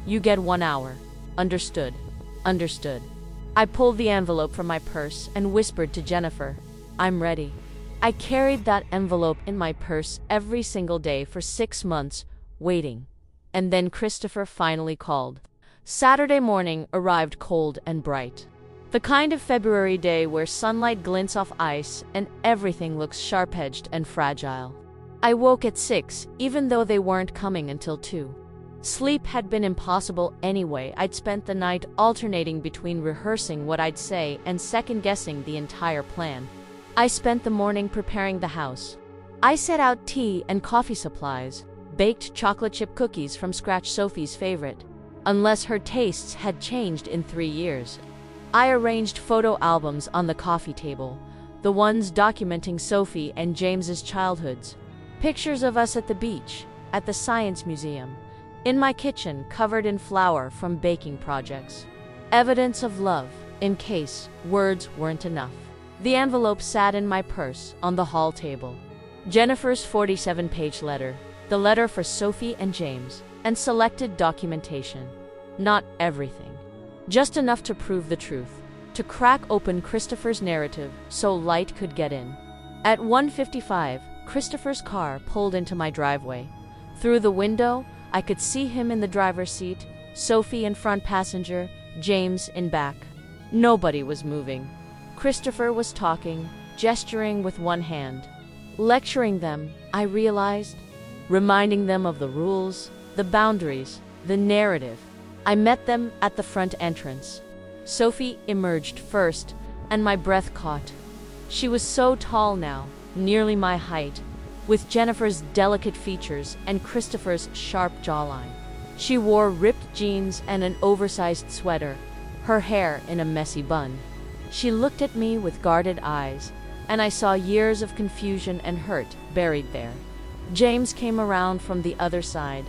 You get 1 hour. Understood. Understood. I pulled the envelope from my purse and whispered to Jennifer, I'm ready. I carried that envelope in my purse every single day for 6 months, waiting. And then Christopher finally called. Saturday morning arrived cold and bright. The kind of February day where sunlight glints off ice and everything looks sharp-edged and fragile. I woke at 6, even though they weren't coming until 2. Sleep had been impossible anyway. I'd spent the night alternating between rehearsing what I'd say and second-guessing the entire plan. I spent the morning preparing the house. I set out tea and coffee supplies, baked chocolate chip cookies from scratch, Sophie's favorite, unless her tastes had changed in 3 years. I arranged photo albums on the coffee table, the ones documenting Sophie and James's childhoods. Pictures of us at the beach, at the science museum, in my kitchen covered in flour from baking projects. Evidence of love, in case words weren't enough. The envelope sat in my purse on the hall table. Jennifer's 47-page letter, the letter for Sophie and James, and selected documentation. Not everything. Just enough to prove the truth, to crack open Christopher's narrative so light could get in. At 1:55, Christopher's car pulled into my driveway. Through the window, I could see him in the driver's seat, Sophie in front passenger, James in back. Nobody was moving. Christopher was talking, gesturing with one hand. Lecturing them, I realized, reminding them of the rules, the boundaries, the narrative. I met them at the front entrance. Sophie emerged first, and my breath caught. She was so tall now, nearly my height, with Jennifer's delicate features and Christopher's sharp jawline. She wore ripped jeans and an oversized sweater, her hair in a messy bun. She looked at me with guarded eyes, and I saw years of confusion and hurt buried there. James came around from the other side.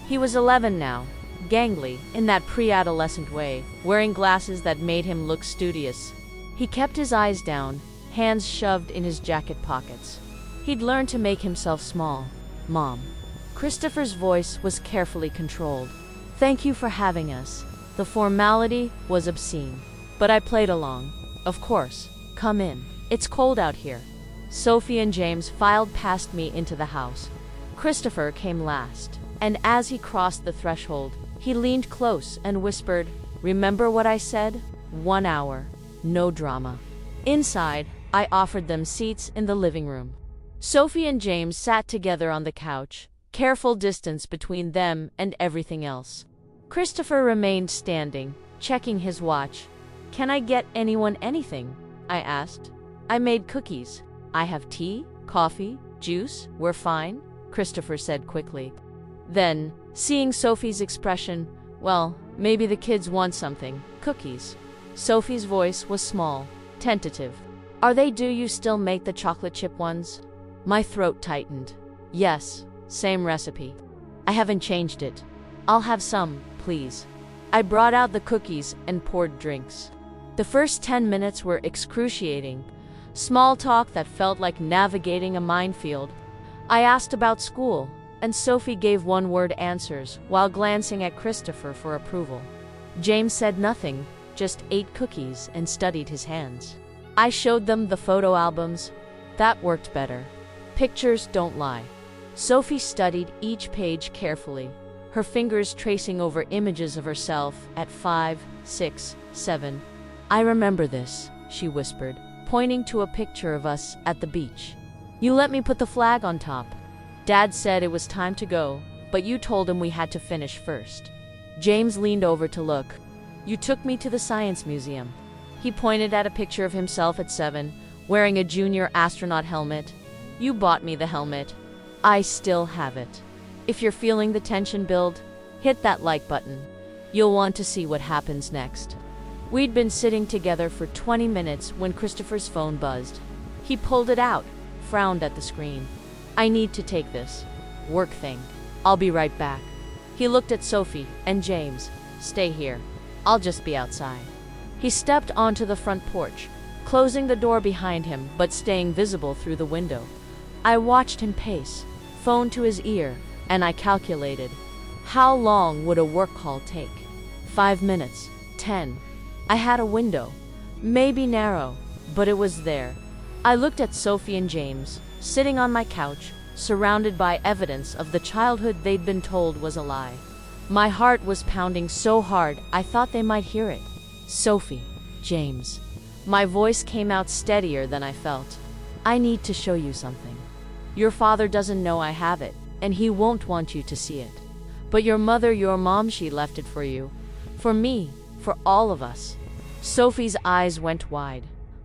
He was 11 now, gangly in that pre-adolescent way, wearing glasses that made him look studious. He kept his eyes down, hands shoved in his jacket pockets. He'd learned to make himself small. Mom. Christopher's voice was carefully controlled. Thank you for having us. The formality was obscene, but I played along. Of course. Come in. It's cold out here. Sophie and James filed past me into the house. Christopher came last, and as he crossed the threshold, he leaned close and whispered, Remember what I said? 1 hour. No drama. Inside, I offered them seats in the living room. Sophie and James sat together on the couch, careful distance between them and everything else. Christopher remained standing, checking his watch. Can I get anyone anything? I asked. I made cookies. I have tea, coffee, juice, we're fine, Christopher said quickly. Then, seeing Sophie's expression, well, maybe the kids want something, cookies. Sophie's voice was small, tentative. Do you still make the chocolate chip ones? My throat tightened. Yes, same recipe. I haven't changed it. I'll have some, please. I brought out the cookies and poured drinks. The first 10 minutes were excruciating. Small talk that felt like navigating a minefield. I asked about school, and Sophie gave one-word answers while glancing at Christopher for approval. James said nothing, just ate cookies and studied his hands. I showed them the photo albums. That worked better. Pictures don't lie. Sophie studied each page carefully, her fingers tracing over images of herself at 5, 6, 7. I remember this, she whispered, pointing to a picture of us at the beach. You let me put the flag on top. Dad said it was time to go, but you told him we had to finish first. James leaned over to look. You took me to the science museum. He pointed at a picture of himself at 7, wearing a junior astronaut helmet. You bought me the helmet. I still have it. If you're feeling the tension build, hit that like button. You'll want to see what happens next. We'd been sitting together for 20 minutes when Christopher's phone buzzed. He pulled it out, frowned at the screen. I need to take this work thing. I'll be right back. He looked at Sophie and James. Stay here. I'll just be outside. He stepped onto the front porch, closing the door behind him but staying visible through the window. I watched him pace, phone to his ear, and I calculated. How long would a work call take? 5 minutes, 10. I had a window, maybe narrow, but it was there. I looked at Sophie and James, sitting on my couch, surrounded by evidence of the childhood they'd been told was a lie. My heart was pounding so hard I thought they might hear it. Sophie, James. My voice came out steadier than I felt. I need to show you something. Your father doesn't know I have it, and he won't want you to see it. But your mom, she left it for you. For me, for all of us. Sophie's eyes went wide.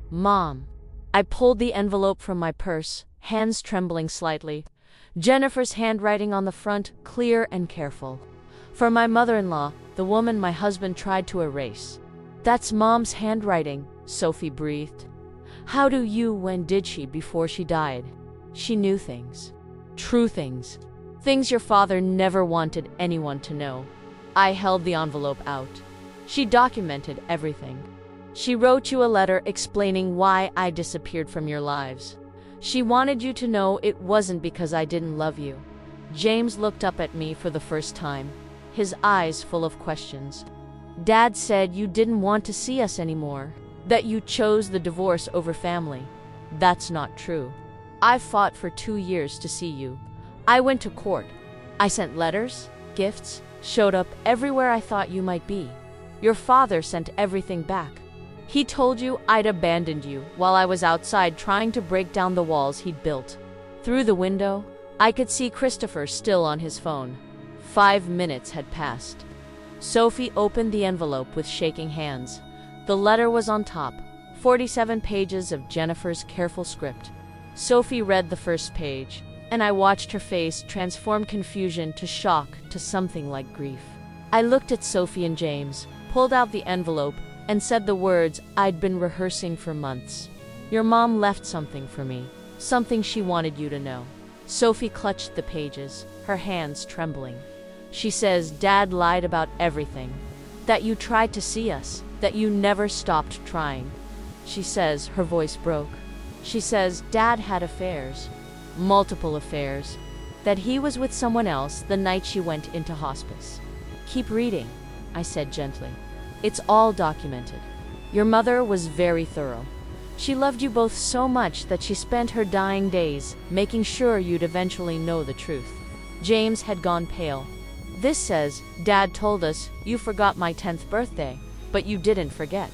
Mom. I pulled the envelope from my purse, hands trembling slightly. Jennifer's handwriting on the front, clear and careful. For my mother-in-law, the woman my husband tried to erase. That's Mom's handwriting, Sophie breathed. How do you, when did she, before she died? She knew things. True things. Things your father never wanted anyone to know. I held the envelope out. She documented everything. She wrote you a letter explaining why I disappeared from your lives. She wanted you to know it wasn't because I didn't love you. James looked up at me for the first time, his eyes full of questions. Dad said you didn't want to see us anymore, that you chose the divorce over family. That's not true. I fought for 2 years to see you. I went to court. I sent letters, gifts, showed up everywhere I thought you might be. Your father sent everything back. He told you I'd abandoned you while I was outside trying to break down the walls he'd built. Through the window, I could see Christopher still on his phone. 5 minutes had passed. Sophie opened the envelope with shaking hands. The letter was on top, 47 pages of Jennifer's careful script. Sophie read the first page, and I watched her face transform confusion to shock to something like grief. I looked at Sophie and James, pulled out the envelope, and said the words I'd been rehearsing for months. Your mom left something for me, something she wanted you to know. Sophie clutched the pages, her hands trembling. She says Dad lied about everything, that you tried to see us, that you never stopped trying. She says, her voice broke. She says Dad had affairs, multiple affairs, that he was with someone else the night she went into hospice. Keep reading, I said gently. It's all documented. Your mother was very thorough. She loved you both so much that she spent her dying days making sure you'd eventually know the truth. James had gone pale. This says, Dad told us you forgot my 10th birthday, but you didn't forget.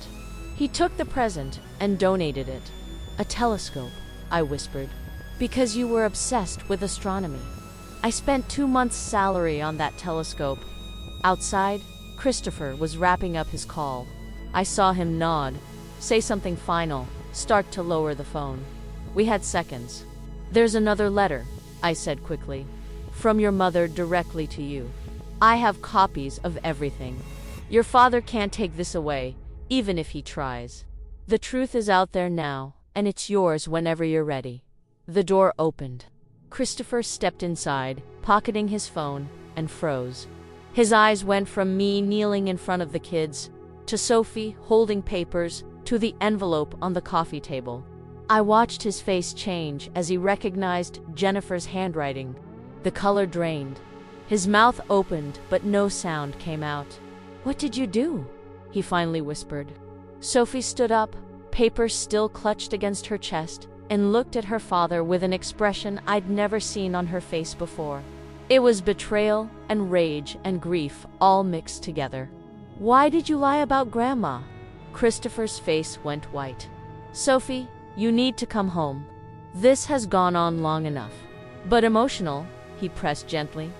He took the present and donated it. A telescope, I whispered, because you were obsessed with astronomy. I spent 2 months' salary on that telescope. Outside, Christopher was wrapping up his call. I saw him nod, say something final, start to lower the phone. We had seconds. There's another letter, I said quickly, from your mother directly to you. I have copies of everything. Your father can't take this away, even if he tries. The truth is out there now, and it's yours whenever you're ready. The door opened. Christopher stepped inside, pocketing his phone, and froze. His eyes went from me kneeling in front of the kids, to Sophie holding papers, to the envelope on the coffee table. I watched his face change as he recognized Jennifer's handwriting. The color drained. His mouth opened, but no sound came out. What did you do? He finally whispered. Sophie stood up, papers still clutched against her chest, and looked at her father with an expression I'd never seen on her face before. It was betrayal and rage and grief all mixed together. Why did you lie about Grandma? Christopher's face went white. Sophie, you need to come home. This has gone on long enough. But emotional, he pressed gently.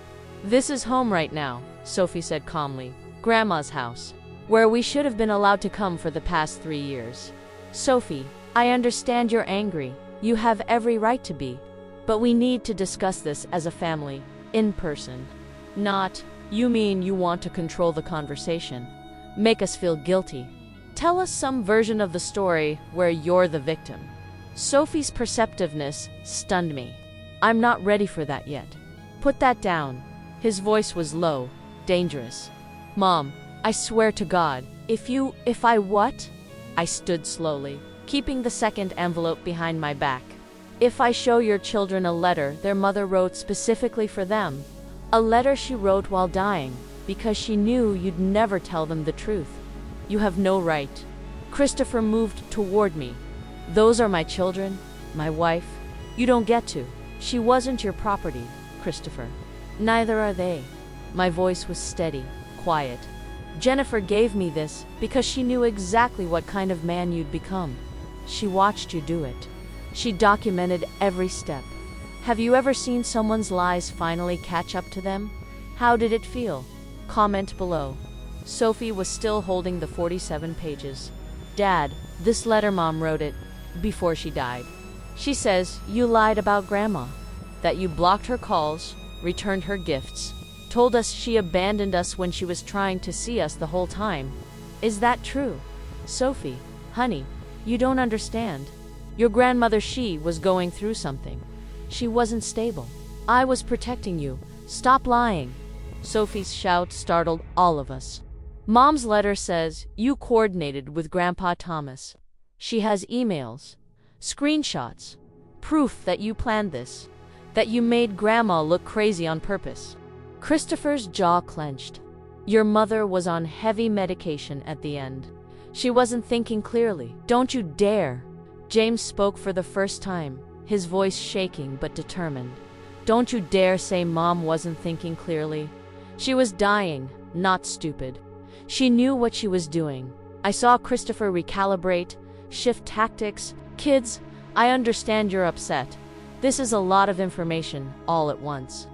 This is home right now, Sophie said calmly. Grandma's house, where we should have been allowed to come for the past 3 years. Sophie, I understand you're angry. You have every right to be. But we need to discuss this as a family, in person. Not, you mean you want to control the conversation, make us feel guilty. Tell us some version of the story where you're the victim. Sophie's perceptiveness stunned me. I'm not ready for that yet. Put that down. His voice was low, dangerous. Mom, I swear to God, if I what? I stood slowly, keeping the second envelope behind my back. If I show your children a letter their mother wrote specifically for them, a letter she wrote while dying, because she knew you'd never tell them the truth. You have no right. Christopher moved toward me. Those are my children, my wife. You don't get to. She wasn't your property, Christopher. Neither are they. My voice was steady, quiet. Jennifer gave me this because she knew exactly what kind of man you'd become. She watched you do it. She documented every step. Have you ever seen someone's lies finally catch up to them? How did it feel? Comment below. Sophie was still holding the 47 pages. Dad, this letter Mom wrote it before she died. She says you lied about Grandma, that you blocked her calls, returned her gifts, told us she abandoned us when she was trying to see us the whole time. Is that true? Sophie, honey, you don't understand. Your grandmother, she was going through something. She wasn't stable. I was protecting you. Stop lying. Sophie's shout startled all of us. Mom's letter says you coordinated with Grandpa Thomas. She has emails, screenshots, proof that you planned this, that you made Grandma look crazy on purpose. Christopher's jaw clenched. Your mother was on heavy medication at the end. She wasn't thinking clearly. Don't you dare. James spoke for the first time, his voice shaking but determined. Don't you dare say Mom wasn't thinking clearly. She was dying, not stupid. She knew what she was doing. I saw Christopher recalibrate, shift tactics. Kids, I understand you're upset. This is a lot of information, all at once.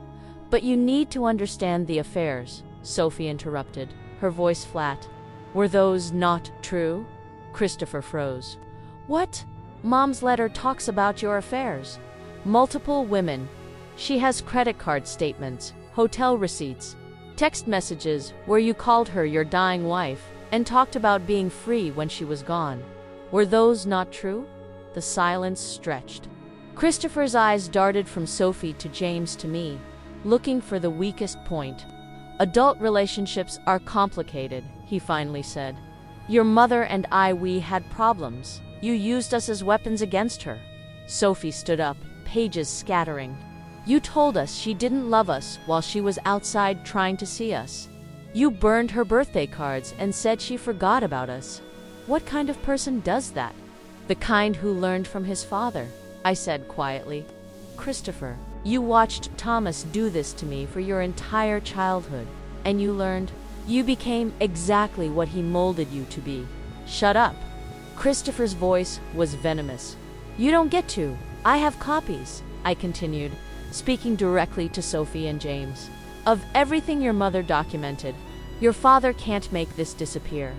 But you need to understand the affairs, Sophie interrupted, her voice flat. Were those not true? Christopher froze. What? Mom's letter talks about your affairs. Multiple women. She has credit card statements, hotel receipts, text messages where you called her your dying wife and talked about being free when she was gone. Were those not true? The silence stretched. Christopher's eyes darted from Sophie to James to me, looking for the weakest point. Adult relationships are complicated, he finally said. Your mother and we had problems. You used us as weapons against her. Sophie stood up, pages scattering. You told us she didn't love us while she was outside trying to see us. You burned her birthday cards and said she forgot about us. What kind of person does that? The kind who learned from his father, I said quietly. Christopher, you watched Thomas do this to me for your entire childhood, and you learned. You became exactly what he molded you to be. Shut up. Christopher's voice was venomous. You don't get to. I have copies, I continued, speaking directly to Sophie and James. Of everything your mother documented, your father can't make this disappear.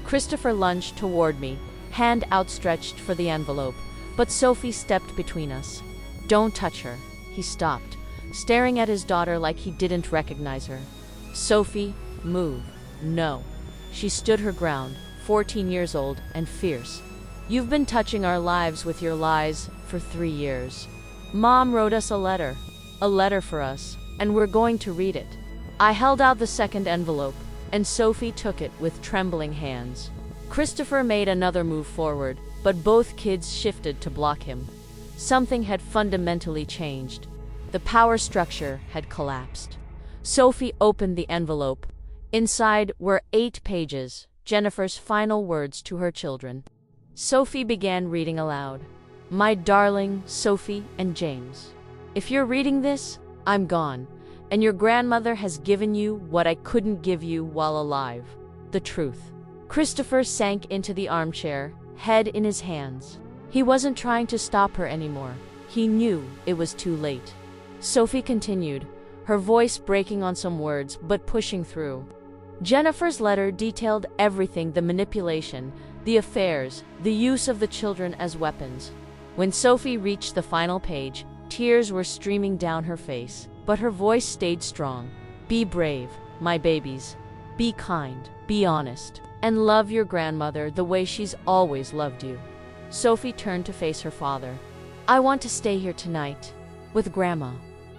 Christopher lunged toward me, hand outstretched for the envelope, but Sophie stepped between us. Don't touch her. He stopped, staring at his daughter like he didn't recognize her. Sophie, move. No. She stood her ground, 14 years old and fierce. You've been touching our lives with your lies for 3 years. Mom wrote us a letter for us, and we're going to read it. I held out the second envelope, and Sophie took it with trembling hands. Christopher made another move forward, but both kids shifted to block him. Something had fundamentally changed. The power structure had collapsed. Sophie opened the envelope. Inside were 8 pages, Jennifer's final words to her children. Sophie began reading aloud. My darling Sophie and James, if you're reading this, I'm gone, and your grandmother has given you what I couldn't give you while alive, the truth. Christopher sank into the armchair, head in his hands. He wasn't trying to stop her anymore. He knew it was too late. Sophie continued, her voice breaking on some words but pushing through. Jennifer's letter detailed everything: the manipulation, the affairs, the use of the children as weapons. When Sophie reached the final page, tears were streaming down her face, but her voice stayed strong. Be brave, my babies. Be kind, be honest, and love your grandmother the way she's always loved you. Sophie turned to face her father. I want to stay here tonight, with Grandma.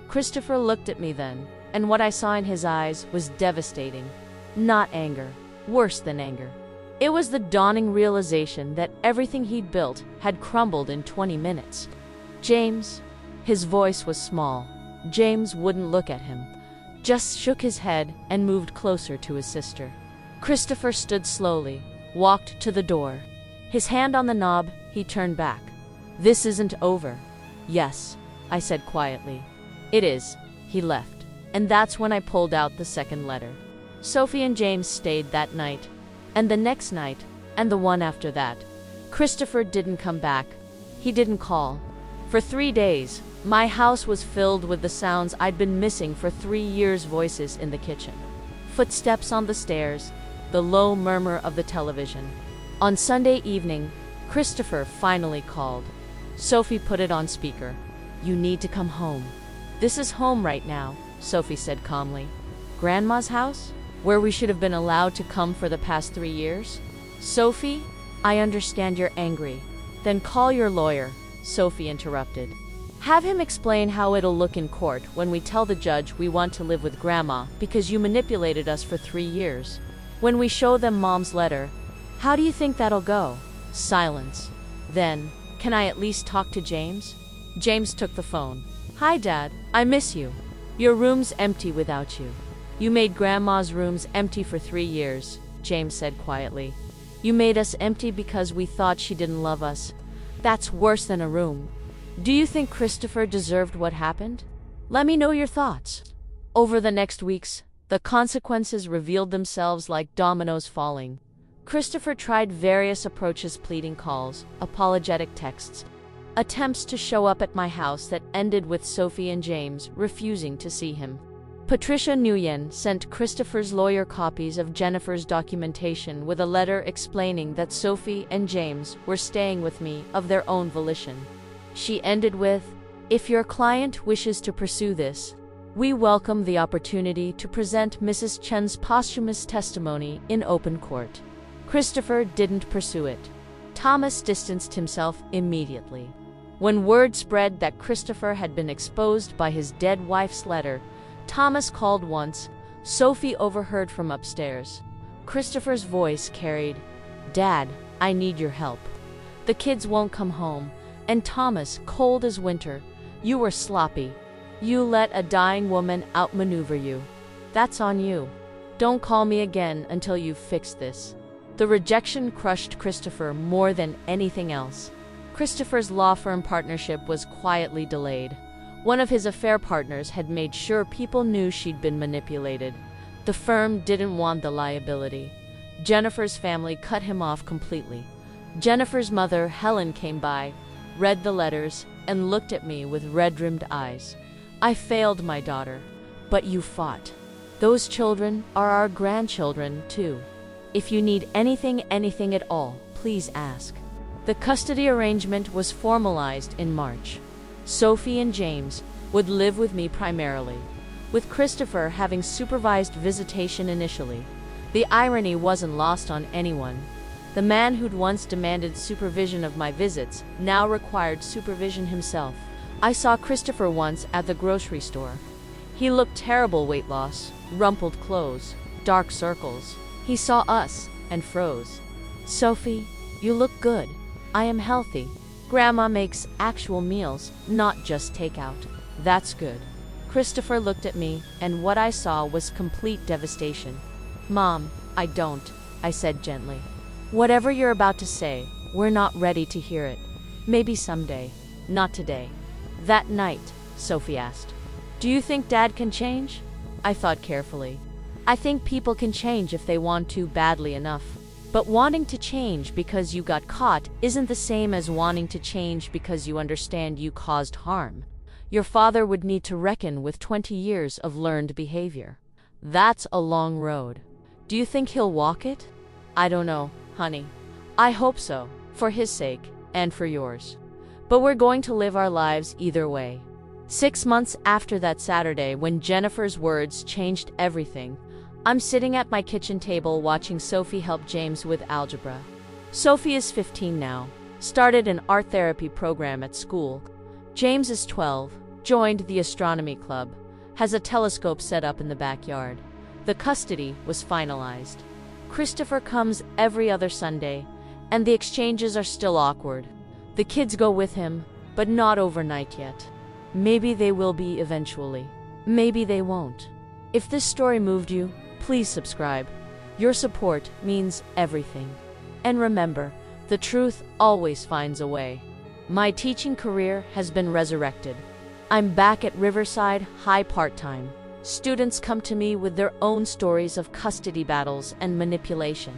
Christopher looked at me then, and what I saw in his eyes was devastating. Not anger, worse than anger. It was the dawning realization that everything he'd built had crumbled in 20 minutes. James, his voice was small. James wouldn't look at him, just shook his head and moved closer to his sister. Christopher stood slowly, walked to the door. His hand on the knob, he turned back. This isn't over. Yes, I said quietly. It is. He left. And that's when I pulled out the second letter. Sophie and James stayed that night, and the next night, and the one after that. Christopher didn't come back. He didn't call. For 3 days, my house was filled with the sounds I'd been missing for 3 years: voices in the kitchen, footsteps on the stairs, the low murmur of the television. On Sunday evening, Christopher finally called. Sophie put it on speaker. You need to come home. This is home right now, Sophie said calmly. Grandma's house? Where we should have been allowed to come for the past 3 years? Sophie, I understand you're angry. Then call your lawyer, Sophie interrupted. Have him explain how it'll look in court when we tell the judge we want to live with Grandma because you manipulated us for 3 years. When we show them Mom's letter, how do you think that'll go? Silence. Then, can I at least talk to James? James took the phone. Hi, Dad. I miss you. Your room's empty without you. You made Grandma's rooms empty for 3 years, James said quietly. You made us empty because we thought she didn't love us. That's worse than a room. Do you think Christopher deserved what happened? Let me know your thoughts. Over the next weeks, the consequences revealed themselves like dominoes falling. Christopher tried various approaches: pleading calls, apologetic texts, attempts to show up at my house that ended with Sophie and James refusing to see him. Patricia Nguyen sent Christopher's lawyer copies of Jennifer's documentation with a letter explaining that Sophie and James were staying with me of their own volition. She ended with, if your client wishes to pursue this, we welcome the opportunity to present Mrs. Chen's posthumous testimony in open court. Christopher didn't pursue it. Thomas distanced himself immediately. When word spread that Christopher had been exposed by his dead wife's letter, Thomas called once. Sophie overheard from upstairs. Christopher's voice carried, Dad, I need your help. The kids won't come home. And Thomas, cold as winter, you were sloppy. You let a dying woman outmaneuver you. That's on you. Don't call me again until you've fixed this. The rejection crushed Christopher more than anything else. Christopher's law firm partnership was quietly delayed. One of his affair partners had made sure people knew she'd been manipulated. The firm didn't want the liability. Jennifer's family cut him off completely. Jennifer's mother, Helen, came by, read the letters, and looked at me with red-rimmed eyes. I failed my daughter, but you fought. Those children are our grandchildren, too. If you need anything at all, please ask. The custody arrangement was formalized in March. Sophie and James would live with me primarily, with Christopher having supervised visitation initially. The irony wasn't lost on anyone. The man who'd once demanded supervision of my visits now required supervision himself. I saw Christopher once at the grocery store. He looked terrible: weight loss, rumpled clothes, dark circles. He saw us and froze. Sophie, you look good. I am healthy. Grandma makes actual meals, not just takeout. That's good. Christopher looked at me, and what I saw was complete devastation. Mom, I don't, I said gently. Whatever you're about to say, we're not ready to hear it. Maybe someday, not today. That night, Sophie asked, do you think Dad can change? I thought carefully. I think people can change if they want to badly enough. But wanting to change because you got caught isn't the same as wanting to change because you understand you caused harm. Your father would need to reckon with 20 years of learned behavior. That's a long road. Do you think he'll walk it? I don't know, honey. I hope so, for his sake, and for yours. But we're going to live our lives either way. 6 months after that Saturday when Jennifer's words changed everything, I'm sitting at my kitchen table watching Sophie help James with algebra. Sophie is 15 now, started an art therapy program at school. James is 12, joined the astronomy club, has a telescope set up in the backyard. The custody was finalized. Christopher comes every other Sunday, and the exchanges are still awkward. The kids go with him, but not overnight yet. Maybe they will be eventually. Maybe they won't. If this story moved you, please subscribe. Your support means everything. And remember, the truth always finds a way. My teaching career has been resurrected. I'm back at Riverside High part-time. Students come to me with their own stories of custody battles and manipulation.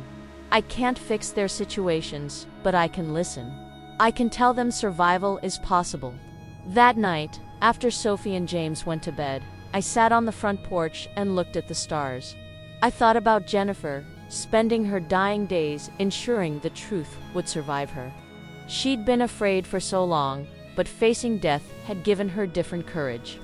I can't fix their situations, but I can listen. I can tell them survival is possible. That night, after Sophie and James went to bed, I sat on the front porch and looked at the stars. I thought about Jennifer, spending her dying days ensuring the truth would survive her. She'd been afraid for so long, but facing death had given her different courage.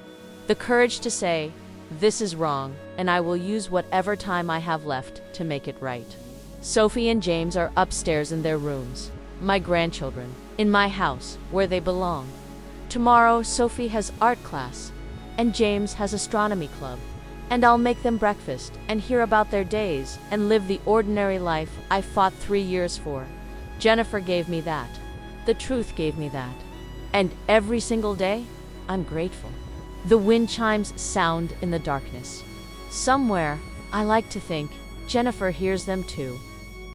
The courage to say, "This is wrong, and I will use whatever time I have left to make it right." Sophie and James are upstairs in their rooms. My grandchildren, in my house, where they belong. Tomorrow, Sophie has art class, and James has astronomy club. And I'll make them breakfast and hear about their days and live the ordinary life I fought 3 years for. Jennifer gave me that. The truth gave me that. And every single day, I'm grateful. The wind chimes sound in the darkness. Somewhere, I like to think, Jennifer hears them too.